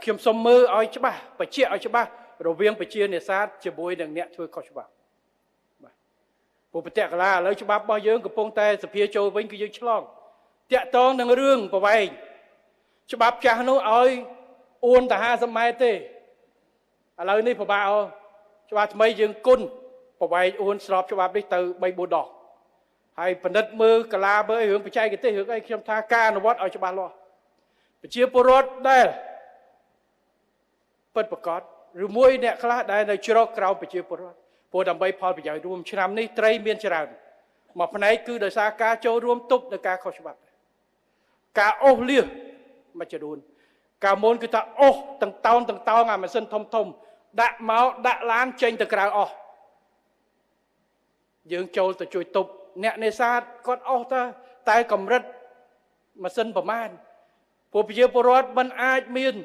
ខ្ញុំសូមមើលឲ្យច្បាស់បញ្ជាក់ឲ្យច្បាស់រវាងប្រជានេសាទជាមួយនឹងអ្នកធ្វើខុសច្បាប់បាទពួកប្រតិកលាឥឡូវច្បាប់របស់យើងកំពុងតែសភាចូលវិញគឺយើងឆ្លងតាក់ទងនឹងរឿងប្រវែងច្បាប់ចាស់នោះឲ្យអួនតែ50ម៉ែត្រទេឥឡូវនេះពិបាកច្បាប់ថ្មីយើងគុណប្រវែងអួនស្របច្បាប់នេះទៅ3-4 ដងហើយបណ្ឌិតមើលកាលាមើលរឿងបច្ចេកទេសរឿងអីខ្ញុំថាការអនុវត្តឲ្យច្បាស់លាស់ប្រជាពលរដ្ឋដែលពិតប្រាកដឬមួយអ្នកខ្លះដែលនៅជ្រកក្រោមប្រជាពលរដ្ឋព្រោះដើម្បីផលប្រយោជន៍រួមឆ្នាំនេះត្រីមានច្រើនមួយផ្នែកគឺដោយសារការចូលរួមទប់នឹងការខុសច្បាប់ការអូសលៀសមួយចំនួនការមុនគឺថាអូសទាំងតោងអាម៉ាស៊ីនធំដាក់មកដាក់ឡានចេញទៅក្រៅអស់យើងចូលទៅជួយទប់អ្នកនេសាទគាត់អស់តែកម្រិតម៉ាស៊ីនប្រមាណពួកប្រជាពលរដ្ឋមិនអាចមាន